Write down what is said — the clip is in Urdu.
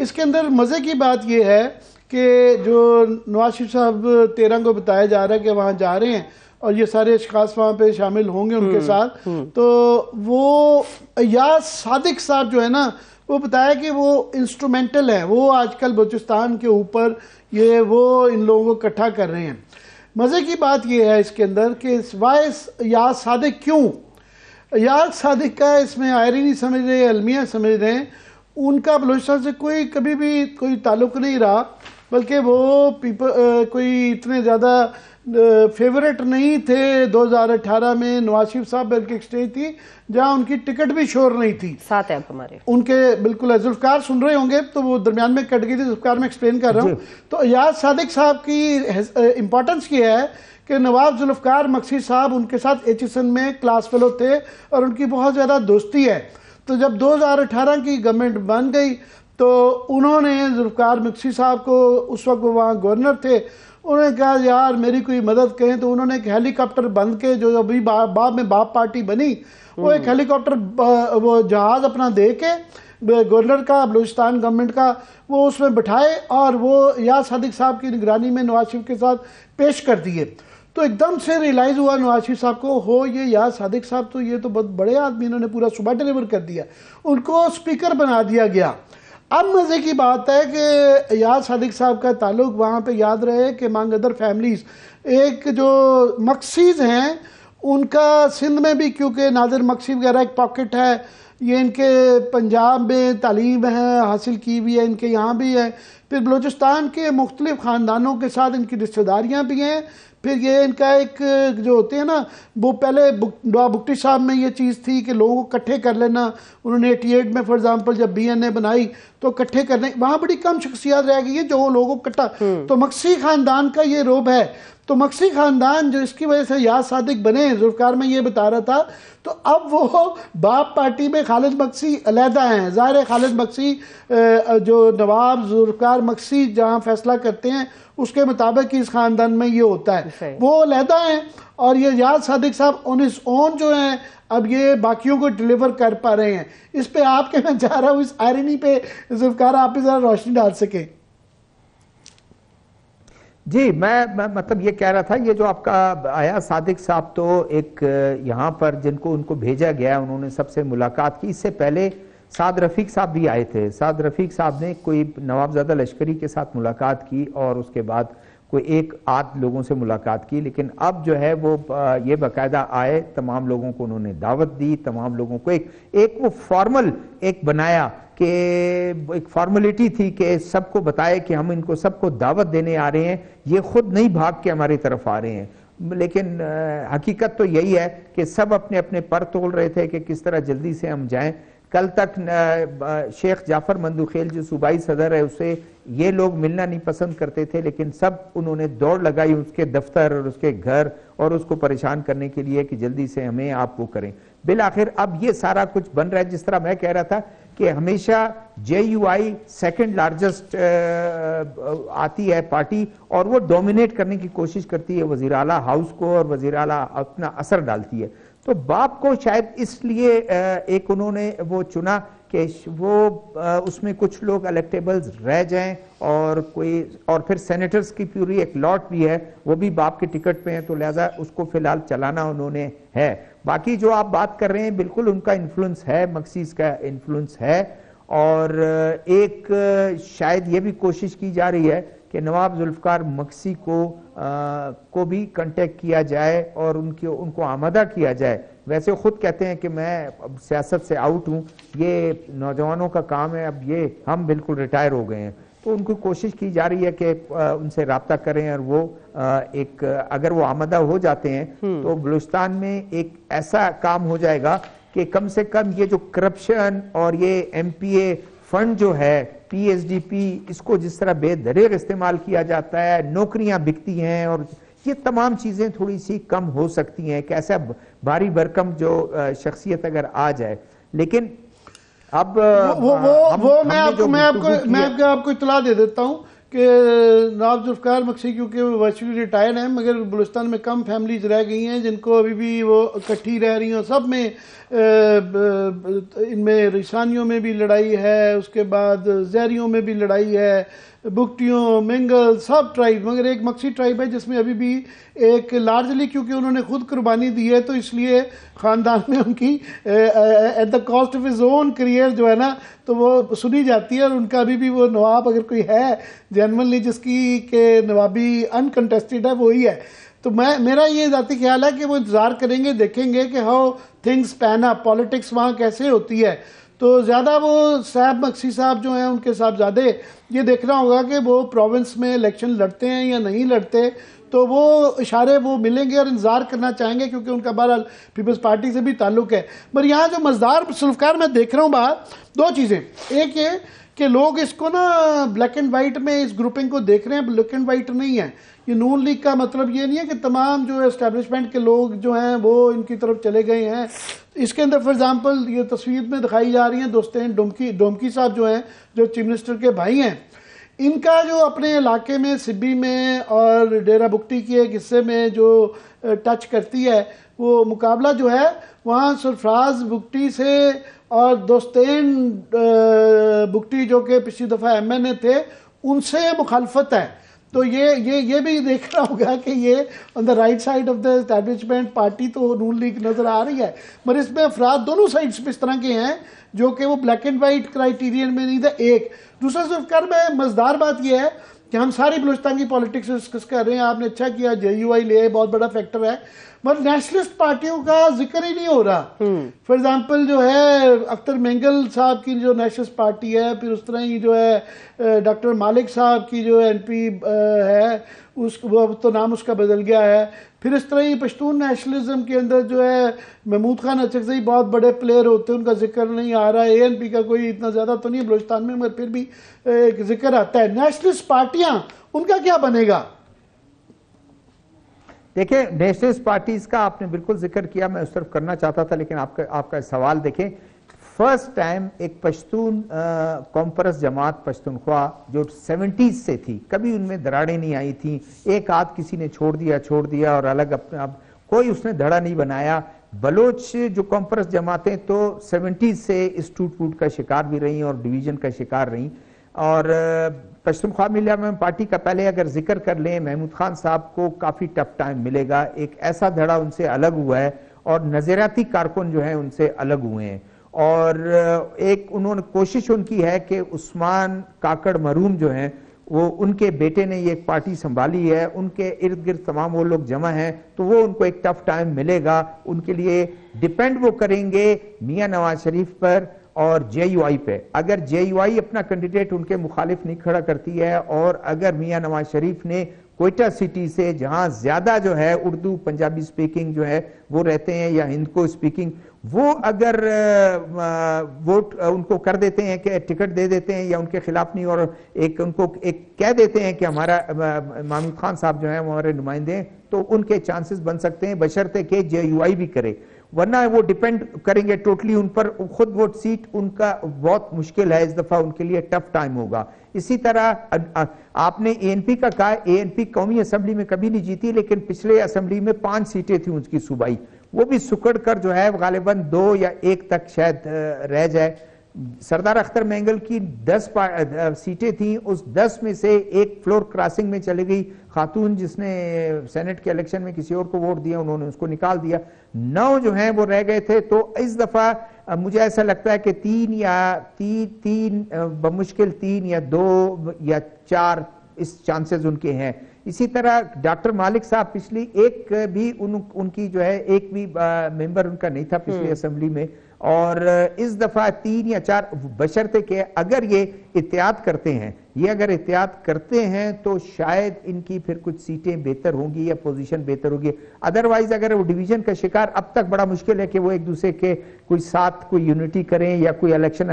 اس کے اندر مزے کی بات یہ ہے کہ جو نواز شریف صاحب 13 کو بتایا جا رہا ہے کہ وہاں جا رہے ہیں اور یہ سارے اشخاص وہاں پہ شامل ہوں گے ان کے ساتھ، تو وہ ایاز صادق صاحب جو ہے نا، وہ بتایا کہ وہ انسٹرومنٹل ہیں، وہ آج کل بلوچستان کے اوپر وہ ان لوگوں کو اکٹھا کر رہے ہیں۔ مزے کی بات یہ ہے اس کے اندر کہ سوائے ایاز صادق کیوں، ایاز صادق کا اس میں آئرنی سمجھ رہے ہیں، المیہ سمجھ رہے ہیں، ان کا بلوچستان سے کبھی بھی کوئی تعلق نہیں رہا، بلکہ وہ کوئی اتنے زیادہ فیورٹ نہیں تھے 2018 میں نواز شریف صاحب، بلکہ ایک سٹیج تھی جہاں ان کی ٹکٹ بھی شور نہیں تھی، ساتھ ہے ہمارے ان کے بالکل ہے۔ ذوالفقار سن رہے ہوں گے تو وہ درمیان میں کٹ گئی تھی، ذوالفقار میں ایکسپلین کر رہا ہوں۔ تو ایاز صادق صاحب کی امپورٹنس یہ ہے کہ نواب ذوالفقار مقصی صاحب ان کے ساتھ ایچ ایس این میں کلاس فیلو تھے اور ان کی بہت زیادہ دوستی ہے۔ تو جب 2018 کی گورنمنٹ بن گئی تو انہوں نے ذوالفقار مقصی صاحب کو، اس وقت وہ وہاں گورنر تھے، انہوں نے کہا یار میری کوئی مدد کریں، تو انہوں نے ایک ہیلی کاپٹر بند کے، جو ابھی بعد میں باپ پارٹی بنی، وہ ایک ہیلی کاپٹر وہ جہاز اپنا دے کے گورنر کا، بلوچستان گورنمنٹ کا، وہ اس میں بٹھائے اور وہ ایاز صادق صاحب کی نگرانی میں نواز شریف کے ساتھ پیش کر دیے۔ تو ایک دم سے ریلائز ہوا نواز شریف صاحب کو، یہ ایاز صادق صاحب تو یہ تو بہت بڑے آدمی، انہوں نے پورا صوبہ ڈیلیور کر دیا، ان کو اسپیکر بنا دیا گیا۔ اب مزے کی بات ہے کہ ایاز صادق صاحب کا تعلق وہاں پہ یاد رہے کہ مانگ ادر فیملیز، ایک جو مقصیز ہیں ان کا سندھ میں بھی، کیونکہ ناظر مقصی وغیرہ ایک پاکٹ ہے، یہ ان کے پنجاب میں تعلیم ہے حاصل کی ہوئی ہے، ان کے یہاں بھی ہے، پھر بلوچستان کے مختلف خاندانوں کے ساتھ ان کی رشتہ داریاں بھی ہیں، پھر یہ ان کا ایک جو ہوتے ہیں نا، وہ پہلے نواب بگٹی صاحب میں یہ چیز تھی کہ لوگوں کو اکٹھے کر لینا، انہوں نے 88 میں فار ایگزامپل جب بی این اے بنائی تو اکٹھے کرنے، وہاں بڑی کم شخصیات رہ گئی ہیں جو لوگوں کو اکٹھا، تو مقصی خاندان کا یہ روب ہے۔ تو مقصی خاندان جو اس کی وجہ سے ایاز صادق بنے، ذوالفقار میں یہ بتا رہا تھا، تو اب وہ باپ پارٹی میں خالد مقصی علیحدہ ہیں، ظاہر ہے خالد مقصی جو نواب ذوالفقار مقصی جہاں فیصلہ کرتے ہیں اس کے مطابق اس خاندان میں یہ ہوتا ہے، وہ علیحدہ ہیں، اور یہ ایاز صادق صاحب آن ہز اون جو ہیں اب یہ باقیوں کو ڈیلیور کر پا رہے ہیں۔ اس پہ آپ کے میں چاہ رہا ہوں اس آئرنی پہ ذوالفقار آپ بھی ذرا روشنی ڈال سکیں۔ جی میں مطلب یہ کہہ رہا تھا، یہ جو آپ کا ایاز صادق صاحب تو ایک یہاں پر جن کو ان کو بھیجا گیا انہوں نے سب سے ملاقات کی، اس سے پہلے سعد رفیق صاحب بھی آئے تھے، سعد رفیق صاحب نے کوئی نوابزادہ لشکری کے ساتھ ملاقات کی اور اس کے بعد کوئی ایک آدھ لوگوں سے ملاقات کی، لیکن اب جو ہے وہ یہ باقاعدہ آئے، تمام لوگوں کو انہوں نے دعوت دی، تمام لوگوں کو ایک وہ فارمل ایک بنایا کہ ایک فارملیٹی تھی کہ سب کو بتائے کہ ہم ان کو سب کو دعوت دینے آ رہے ہیں، یہ خود نہیں بھاگ کے ہماری طرف آ رہے ہیں، لیکن حقیقت تو یہی ہے کہ سب اپنے اپنے پر تول رہے تھے کہ کس طرح جلدی سے ہم جائیں۔ کل تک شیخ جعفر مندوخیل جو صوبائی صدر ہے اسے یہ لوگ ملنا نہیں پسند کرتے تھے، لیکن سب انہوں نے دوڑ لگائی اس کے دفتر اور اس کے گھر اور اس کو پریشان کرنے کے لیے کہ جلدی سے ہمیں آپ وہ کریں۔ بالآخر اب یہ سارا کچھ بن رہا ہے، جس طرح میں کہہ رہا تھا کہ ہمیشہ جے یو آئی سیکنڈ لارجسٹ آتی ہے پارٹی اور وہ ڈومینیٹ کرنے کی کوشش کرتی ہے وزیر اعلیٰ ہاؤس کو اور وزیر اعلیٰ اپنا اثر ڈالتی ہے، تو باپ کو شاید اس لیے ایک انہوں نے وہ چنا کہ وہ اس میں کچھ لوگ الیکٹیبلز رہ جائیں اور پھر سینیٹرز کی پوری ایک لاٹ بھی ہے وہ بھی باپ کے ٹکٹ پہ ہیں، تو لہذا اس کو فی الحال چلانا انہوں نے ہے۔ باقی جو آپ بات کر رہے ہیں بالکل ان کا انفلوئنس ہے، مقصیز کا انفلوئنس ہے، اور ایک شاید یہ بھی کوشش کی جا رہی ہے کہ نواب ذوالفقار مقصی کو بھی کنٹیکٹ کیا جائے اور ان کو آمادہ کیا جائے۔ ویسے خود کہتے ہیں کہ میں اب سیاست سے آؤٹ ہوں، یہ نوجوانوں کا کام ہے، اب یہ ہم بالکل ریٹائر ہو گئے ہیں، تو ان کو کوشش کی جا رہی ہے کہ ان سے رابطہ کریں اور وہ اگر وہ آمادہ ہو جاتے ہیں تو بلوچستان میں ایک ایسا کام ہو جائے گا کہ کم سے کم یہ جو کرپشن اور یہ ایم پی اے فنڈ جو ہے پی ایس ڈی پی، اس کو جس طرح بے دریغ استعمال کیا جاتا ہے، نوکریاں بکتی ہیں، اور یہ تمام چیزیں تھوڑی سی کم ہو سکتی ہیں کہ ایسا بھاری بھرکم جو شخصیت اگر آ جائے۔ لیکن اب میں آپ کو اطلاع دے دیتا ہوں کہ نواب ذوالفقار مقصی کیونکہ وہ ورچولی ریٹائرڈ ہیں، مگر بلوچستان میں کم فیملیز رہ گئی ہیں جن کو ابھی بھی وہ اکٹھی رہ رہی ہیں، سب میں ان میں ریسانیوں میں بھی لڑائی ہے، اس کے بعد زیریوں میں بھی لڑائی ہے، بگٹیوں، منگل، سب ٹرائب، مگر ایک مکسی ٹرائب ہے جس میں ابھی بھی ایک لارجلی کیونکہ انہوں نے خود قربانی دی ہے تو اس لیے خاندان میں ان کی at the cost of his own career جو ہے نا تو وہ سنی جاتی ہے، اور ان کا ابھی بھی وہ نواب اگر کوئی ہے جینوئنلی جس کی کہ نوابی انکنٹیسٹڈ ہے وہی ہے. تو میرا یہ ذاتی خیال ہے کہ وہ انتظار کریں گے، دیکھیں گے کہ how things pan up, politics وہاں کیسے ہوتی ہے. تو زیادہ وہ صاحب مکسی صاحب جو ہیں ان کے صاحبزادے یہ دیکھنا ہوگا کہ وہ پروونس میں الیکشن لڑتے ہیں یا نہیں لڑتے، تو وہ اشارے وہ ملیں گے اور انتظار کرنا چاہیں گے کیونکہ ان کا بہرحال پیپلز پارٹی سے بھی تعلق ہے. پر یہاں جو مزدار سلوکار میں دیکھ رہا ہوں بات دو چیزیں، ایک یہ کہ لوگ اس کو نا بلیک اینڈ وائٹ میں اس گروپنگ کو دیکھ رہے ہیں، بلیک اینڈ وائٹ نہیں ہے. یہ نون لیگ کا مطلب یہ نہیں ہے کہ تمام جو اسٹیبلشمنٹ کے لوگ جو ہیں وہ ان کی طرف چلے گئے ہیں. اس کے اندر فار ایگزامپل یہ تصویر میں دکھائی جا رہی ہیں دوستین ڈومکی صاحب جو ہیں جو چیف منسٹر کے بھائی ہیں، ان کا جو اپنے علاقے میں سبی میں اور ڈیرہ بگٹی کے ایک حصے میں جو ٹچ کرتی ہے وہ مقابلہ جو ہے وہاں سرفراز بگٹی سے اور دوستین بگٹی جو کہ پچھلی دفعہ ایم این اے تھے ان سے مخالفت ہے. تو یہ بھی دیکھنا ہوگا کہ یہ on the right side of the establishment party تو نون لیگ نظر آ رہی ہے، مگر اس میں افراد دونوں سائڈس پہ اس طرح کے ہیں جو کہ وہ بلیک اینڈ وائٹ کرائیٹیرین میں نہیں تھا. ایک دوسرا ذوالفقار میں مزدار بات یہ ہے کہ ہم ساری بلوچستان کی پالیٹکس ڈسکس کر رہے ہیں، آپ نے اچھا کیا جے یو آئی لے بہت بڑا فیکٹر ہے، مگر نیشنلسٹ پارٹیوں کا ذکر ہی نہیں ہو رہا. فار ایگزامپل جو ہے اختر مینگل صاحب کی جو نیشنلسٹ پارٹی ہے، پھر اس طرح ہی جو ہے ڈاکٹر مالک صاحب کی جو این پی ہے وہ تو نام اس کا بدل گیا ہے. پھر اس طرح ہی پشتون نیشنلزم کے اندر جو ہے محمود خان اچکزئی بہت بڑے پلیئر ہوتے ہیں، ان کا ذکر نہیں آ رہا ہے. اے این پی کا کوئی اتنا زیادہ تو نہیں ہے بلوچستان میں مگر پھر بھی ایک ذکر آتا ہے. نیشنلسٹ پارٹیاں ان کا کیا بنے گا؟ دیکھیں نیشنلسٹ پارٹیز کا آپ نے بالکل ذکر کیا، میں اس طرف کرنا چاہتا تھا لیکن آپ کا سوال دیکھیں. فرسٹ ٹائم ایک پشتون کانفرنس جماعت پشتونخوا جو 70s سے تھی، کبھی ان میں دراڑیں نہیں آئی تھیں، ایک آدھ کسی نے چھوڑ دیا اور الگ اپنے اب کوئی اس نے دھڑا نہیں بنایا. بلوچ جو کانفرنس جماعتیں تو 70s سے اس ٹوٹ پھوٹ کا شکار بھی رہیں اور ڈویژن کا شکار رہیں. اور پشتونخوا ملیہ میں پارٹی کا پہلے اگر ذکر کر لیں، محمود خان صاحب کو کافی ٹف ٹائم ملے گا، ایک ایسا دھڑا ان سے الگ ہوا ہے اور نظریاتی کارکن جو ہیں ان سے الگ ہوئے ہیں. اور ایک انہوں نے کوشش ان کی ہے کہ عثمان کاکڑ مرحوم جو ہیں وہ ان کے بیٹے نے یہ ایک پارٹی سنبھالی ہے، ان کے ارد گرد تمام وہ لوگ جمع ہیں تو وہ ان کو ایک ٹف ٹائم ملے گا. ان کے لیے ڈیپینڈ وہ کریں گے میاں نواز شریف پر اور جے یو آئی پہ. اگر جے یو آئی اپنا کینڈیڈیٹ ان کے مخالف نہیں کھڑا کرتی ہے اور اگر میاں نواز شریف نے کوئٹہ سٹی سے جہاں زیادہ جو ہے اردو پنجابی سپیکنگ جو ہے وہ رہتے ہیں یا ہند کو سپیکنگ، وہ اگر ووٹ ان کو کر دیتے ہیں کہ ٹکٹ دے دیتے ہیں یا ان کے خلاف نہیں اور ایک ان کو ایک کہہ دیتے ہیں کہ ہمارا محمود خان صاحب جو ہیں وہ ہمارے نمائندے ہیں، تو ان کے چانسز بن سکتے ہیں بشرطے کہ جے یو آئی بھی کرے. ورنہ وہ ڈیپینڈ کریں گے ٹوٹلی ان پر. خود وہ سیٹ ان کا بہت مشکل ہے، اس دفعہ ان کے لیے ٹف ٹائم ہوگا. اسی طرح آپ نے اے این پی کا کہا، اے این پی قومی اسمبلی میں کبھی نہیں جیتی لیکن پچھلے اسمبلی میں 5 سیٹیں تھیں اس کی صوبائی، وہ بھی سکڑ کر جو ہے غالباً 2 یا 1 تک شاید رہ جائے. سردار اختر مینگل کی 10 سیٹیں تھیں، اس 10 میں سے ایک فلور کراسنگ میں چلے گئی خاتون جس نے سینٹ کے الیکشن میں کسی اور کو ووٹ دیا، انہوں نے اس کو نکال دیا. 9 جو ہیں وہ رہ گئے تھے. تو اس دفعہ مجھے ایسا لگتا ہے کہ 3 بمشکل 3 یا 2 یا 4 اس چانسز ان کے ہیں. اسی طرح ڈاکٹر مالک صاحب پچھلی ایک بھی ان کی جو ہے ایک بھی ممبر ان کا نہیں تھا پچھلی اسمبلی میں، اور اس دفعہ 3 یا 4 بشرطے کہ اگر یہ احتیاط کرتے ہیں، یہ اگر احتیاط کرتے ہیں تو شاید ان کی پھر کچھ سیٹیں بہتر ہوں گی یا پوزیشن بہتر ہوگی. ادروائز اگر وہ ڈویژن کا شکار، اب تک بڑا مشکل ہے کہ وہ ایک دوسرے کے کوئی ساتھ کوئی یونٹی کریں یا کوئی الیکشن